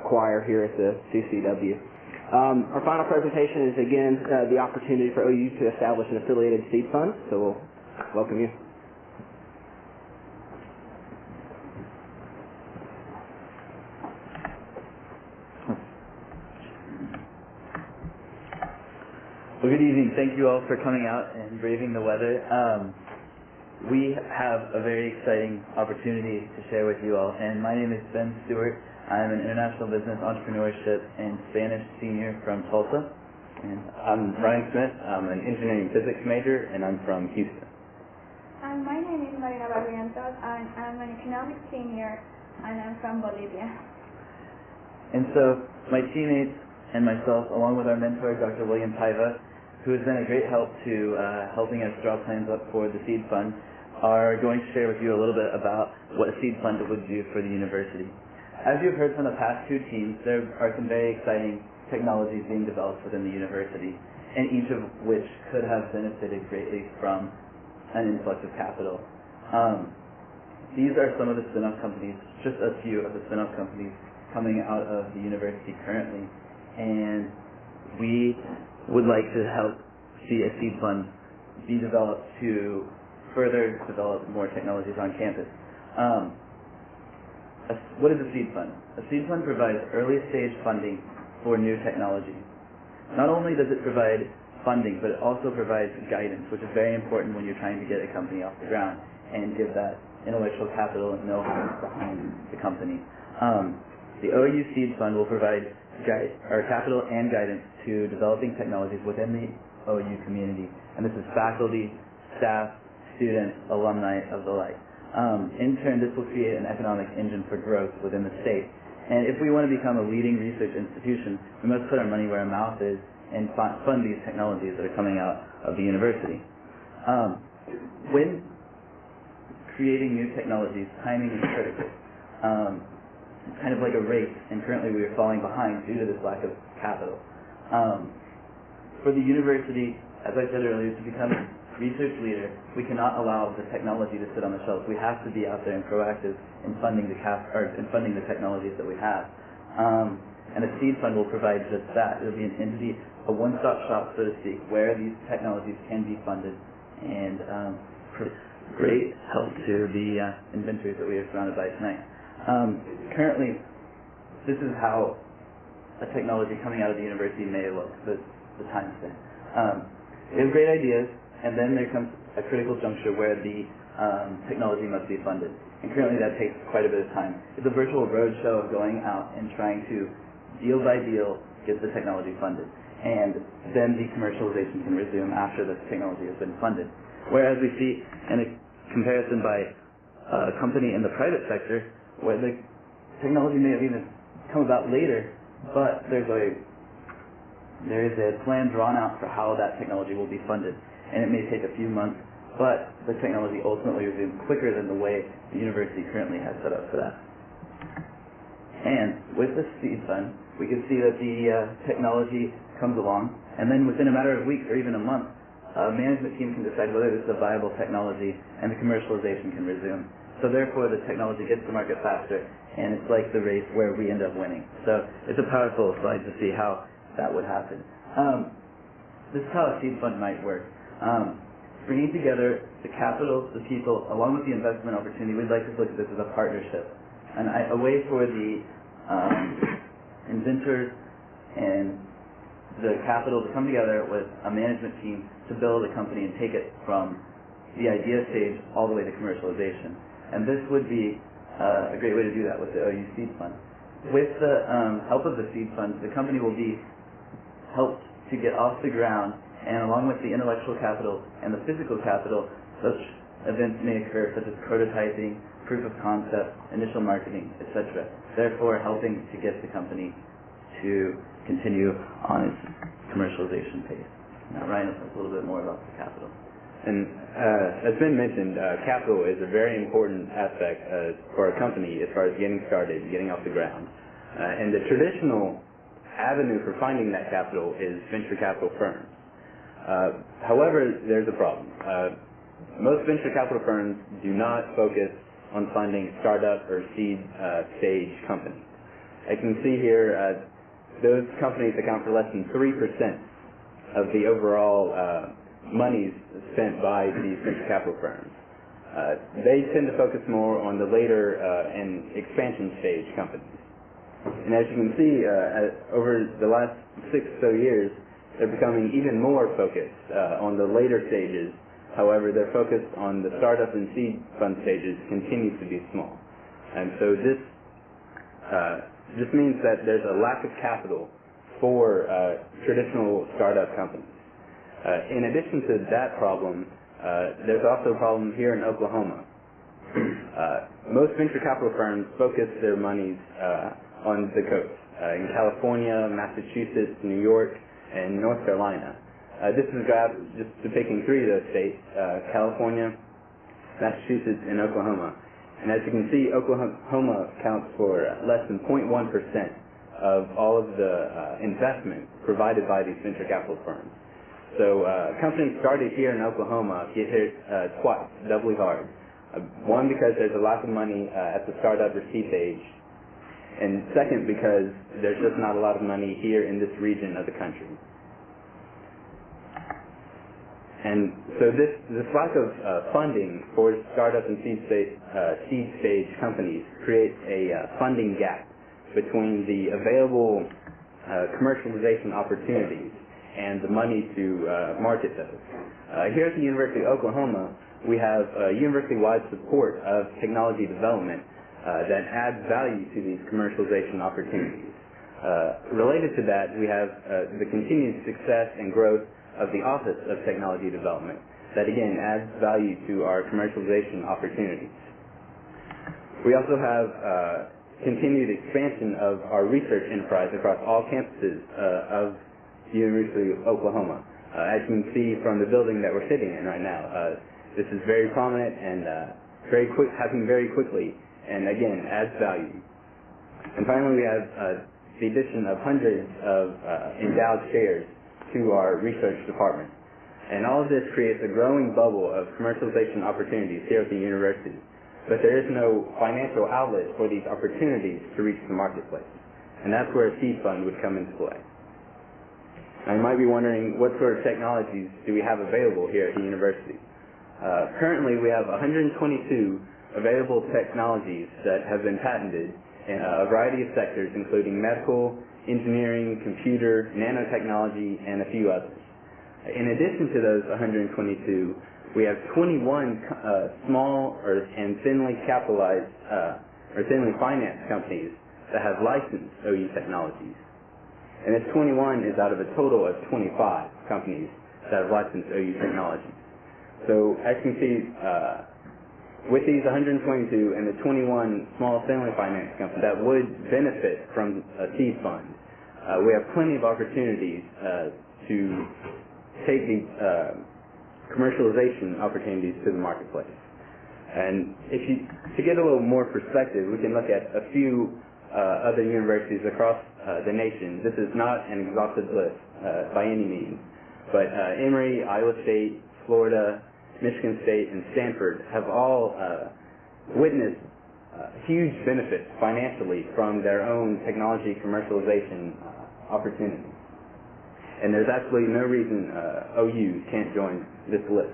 acquire here at the CCEW. Our final presentation is, again, the opportunity for OU to establish an affiliated seed fund, so we'll welcome you. Well, good evening. Thank you all for coming out and braving the weather. We have a very exciting opportunity to share with you all, and my name is Ben Stewart. I'm an international business entrepreneurship and Spanish senior from Tulsa. And I'm Ryan Smith. I'm an engineering physics major, and I'm from Houston. My name is Marina Barrientos, and I'm an economics senior, and I'm from Bolivia. And so my teammates and myself, along with our mentor, Dr. William Paiva, who has been a great help to helping us draw plans up for the seed fund, are going to share with you a little bit about what a seed fund would do for the university. As you've heard from the past two teams, there are some very exciting technologies being developed within the university, and each of which could have benefited greatly from an influx of capital. These are some of the spin-off companies, just a few of the spin-off companies coming out of the university currently, and we would like to help see a seed fund be developed to further develop more technologies on campus. What is a seed fund? A seed fund provides early stage funding for new technologies. Not only does it provide funding, but it also provides guidance, which is very important when you're trying to get a company off the ground and give that intellectual capital and know-how behind the company. The OU Seed Fund will provide capital and guidance to developing technologies within the OU community, and this is faculty, staff, students, alumni of the like. In turn, this will create an economic engine for growth within the state. And if we want to become a leading research institution, we must put our money where our mouth is and fund these technologies that are coming out of the university. When creating new technologies, timing is critical. It's kind of like a race, and currently we are falling behind due to this lack of capital. For the university, as I said earlier, to become a research leader, we cannot allow the technology to sit on the shelf. We have to be out there and proactive in funding the technologies that we have. And a seed fund will provide just that. It will be an entity, a one-stop shop, so to speak, where these technologies can be funded and great help to the inventors that we are surrounded by tonight. Currently, this is how a technology coming out of the university may look, the time span. We have great ideas, and then there comes a critical juncture where the technology must be funded. And currently that takes quite a bit of time. It's a virtual roadshow of going out and trying to, deal by deal, get the technology funded. And then the commercialization can resume after the technology has been funded. Whereas we see in a comparison by a company in the private sector, where the technology may have even come about later, but there is a plan drawn out for how that technology will be funded. And it may take a few months, but the technology ultimately resumes quicker than the way the university currently has set up for that. And with the seed fund, we can see that the technology comes along, and then within a matter of weeks or even a month, a management team can decide whether this is a viable technology, and the commercialization can resume. So therefore, the technology gets to market faster, and it's like the race where we end up winning. So it's a powerful slide to see how that would happen. This is how a seed fund might work. Bringing together the capital, the people, along with the investment opportunity, we'd like to look at this as a partnership, and a way for the inventors and the capital to come together with a management team to build a company and take it from the idea stage all the way to commercialization. And this would be a great way to do that with the OU Seed Fund. With the help of the Seed Fund, the company will be helped to get off the ground, and along with the intellectual capital and the physical capital, such events may occur, such as prototyping, proof of concept, initial marketing, etc., therefore helping to get the company to continue on its commercialization pace. Now, Ryan will talk a little bit more about the capital. And as Ben mentioned, capital is a very important aspect for a company as far as getting started, getting off the ground. And the traditional avenue for finding that capital is venture capital firms. However, there's a problem. Most venture capital firms do not focus on funding startup or seed stage companies. I can see here those companies account for less than 3% of the overall monies spent by these venture capital firms. They tend to focus more on the later and expansion stage companies. And as you can see, over the last 6 or so years, they're becoming even more focused on the later stages. However, their focus on the startup and seed fund stages continues to be small. And so this means that there's a lack of capital for traditional startup companies. In addition to that problem, there's also a problem here in Oklahoma. Most venture capital firms focus their monies on the coast, in California, Massachusetts, New York, and North Carolina. This is a graph just depicting 3 of those states, California, Massachusetts, and Oklahoma. And as you can see, Oklahoma accounts for less than 0.1% of all of the investment provided by these venture capital firms. So companies started here in Oklahoma get hit twice, doubly hard. One, because there's a lack of money at the startup or seed stage, and second, because there's just not a lot of money here in this region of the country. And so this lack of funding for startup and seed stage companies creates a funding gap between the available commercialization opportunities and the money to market those. Here at the University of Oklahoma, we have university-wide support of technology development that adds value to these commercialization opportunities. Related to that, we have the continued success and growth of the Office of Technology Development that, again, adds value to our commercialization opportunities. We also have continued expansion of our research enterprise across all campuses of the University of Oklahoma. As you can see from the building that we're sitting in right now, this is very prominent and happening very quickly, and again, adds value. And finally, we have the addition of hundreds of endowed chairs to our research department. And all of this creates a growing bubble of commercialization opportunities here at the university. But there is no financial outlet for these opportunities to reach the marketplace. And that's where a seed fund would come into play. Now you might be wondering, what sort of technologies do we have available here at the university? Currently we have 122 available technologies that have been patented in a variety of sectors, including medical, engineering, computer, nanotechnology, and a few others. In addition to those 122, we have 21 small and thinly capitalized or thinly financed companies that have licensed OU technologies. And this 21 is out of a total of 25 companies that have licensed OU technologies. So as you can see, with these 122 and the 21 small thinly financed companies that would benefit from a seed fund, we have plenty of opportunities to take these commercialization opportunities to the marketplace. And to get a little more perspective, we can look at a few other universities across the nation. This is not an exhaustive list by any means, but Emory, Iowa State, Florida, Michigan State, and Stanford have all witnessed huge benefits financially from their own technology commercialization opportunities. And there's absolutely no reason OU can't join this list.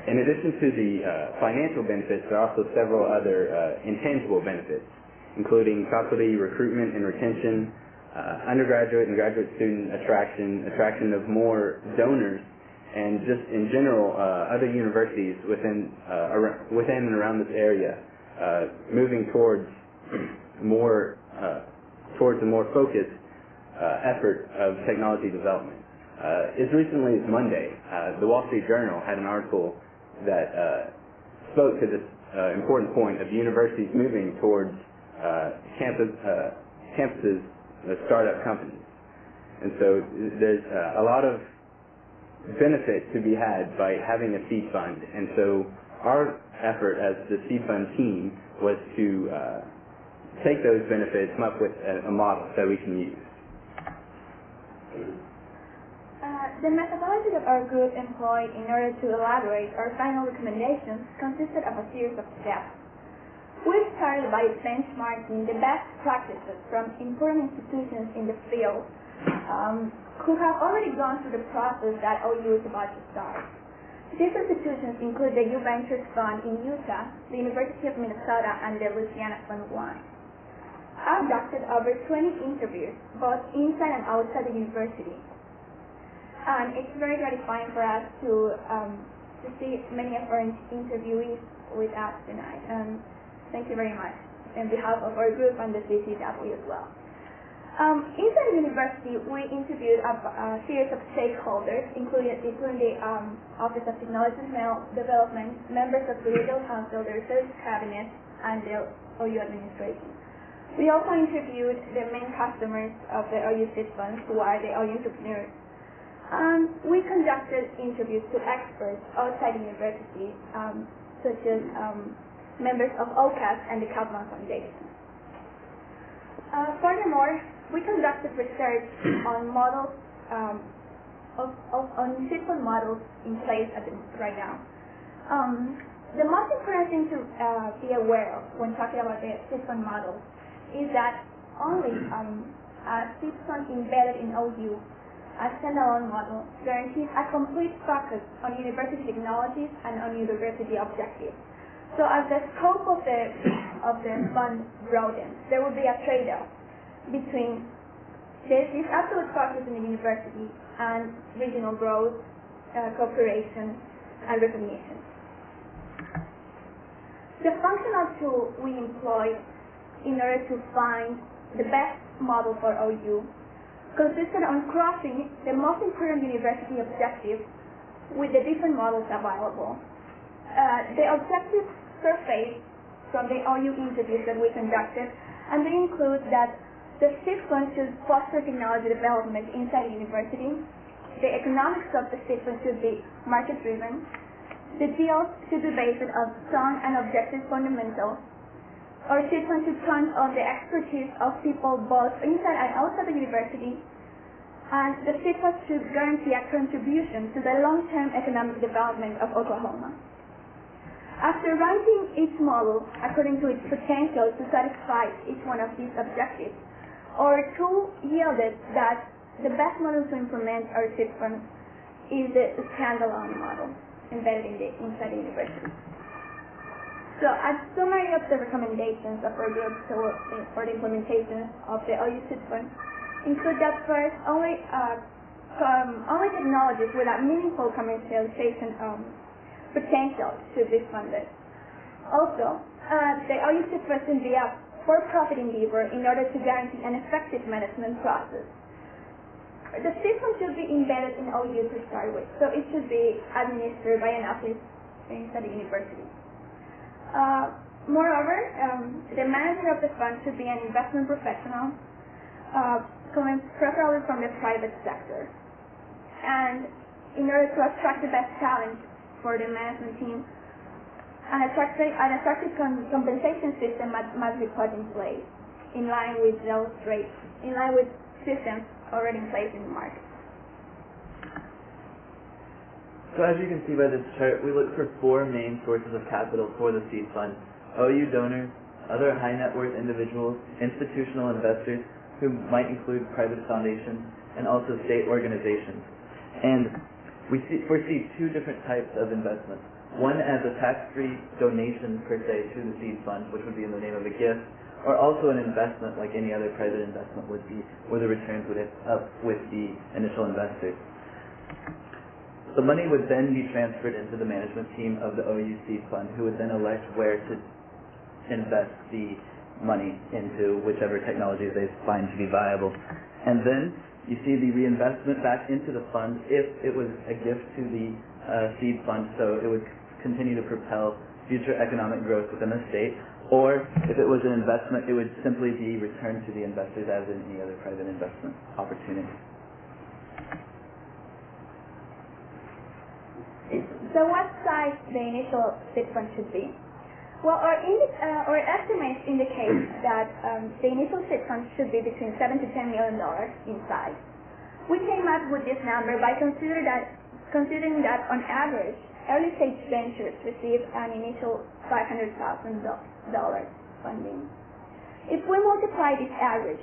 In addition to the financial benefits, there are also several other intangible benefits, including faculty recruitment and retention, undergraduate and graduate student attraction of more donors, and just in general, other universities within and around this area moving towards a more focused effort of technology development. As recently as Monday, the Wall Street Journal had an article that spoke to this important point of universities moving towards campuses of startup companies. And so there's a lot of benefit to be had by having a seed fund. And so our effort as the seed fund team was to take those benefits, come up with a model that we can use. The methodology that our group employed in order to elaborate our final recommendations consisted of a series of steps. We started by benchmarking the best practices from important institutions in the field who have already gone through the process that OU is about to start. These institutions include the U Ventures Fund in Utah, the University of Minnesota, and the Louisiana Fund 1. I've conducted over 20 interviews, both inside and outside the university. And it's very gratifying for us to see many of our interviewees with us tonight. Thank you very much on behalf of our group and the CCEW as well. Inside the university, we interviewed a series of stakeholders, including the Office of Technology Development, members of the Legal Council, the Research Cabinet, and the OU administration. We also interviewed the main customers of the OU seed funds, who are the OU entrepreneurs. We conducted interviews to experts outside the university, such as members of OCAS and the Kaplan Foundation. Furthermore, we conducted research on models, on seed fund models in place right now. The most important thing to be aware of when talking about the seed fund models is that only a seed fund embedded in OU, a standalone model, guarantees a complete focus on university technologies and on university objectives. So as the scope of the fund broadens, there will be a trade-off between this absolute focus in the university and regional growth, cooperation, and recognition. The functional tool we employ in order to find the best model for OU consisted on crossing the most important university objectives with the different models available. The objectives surfaced from the OU interviews that we conducted, and they include that the seed fund should foster technology development inside the university. The economics of the seed fund should be market-driven. The deals should be based on strong and objective fundamentals. Our seed fund should count on the expertise of people both inside and outside the university. And the seed fund should guarantee a contribution to the long-term economic development of Oklahoma. After ranking each model according to its potential to satisfy each one of these objectives, our tool yielded that the best model to implement our seed fund is the standalone model embedded inside the university. So a summary of the recommendations of our group for the implementation of the OU seed fund include that first, only technologies with a meaningful commercialization potential should be funded. Also, the OU seed fund should be a for-profit endeavor in order to guarantee an effective management process. The seed fund should be embedded in OU to start with, so it should be administered by an office inside the university. Moreover, the manager of the fund should be an investment professional, coming preferably from the private sector. And in order to attract the best talent for the management team, an attractive compensation system must be put in place, in line with those rates, in line with systems already in place in the market. So as you can see by this chart, we look for 4 main sources of capital for the seed fund: OU donors, other high net worth individuals, institutional investors, who might include private foundations, and also state organizations. And we foresee 2 different types of investments. One as a tax-free donation per se to the seed fund, which would be in the name of a gift, or also an investment like any other private investment would be, where the returns would end up with the initial investors. The money would then be transferred into the management team of the OU seed fund, who would then elect where to invest the money into whichever technology they find to be viable. And then you see the reinvestment back into the fund if it was a gift to the seed fund, so it would continue to propel future economic growth within the state, or if it was an investment, it would simply be returned to the investors as in any other private investment opportunity. So what size the initial seed fund should be? Well, our estimates indicate that the initial seed fund should be between $7 to $10 million in size. We came up with this number by considering that on average, early stage ventures receive an initial $500,000 funding. If we multiply this average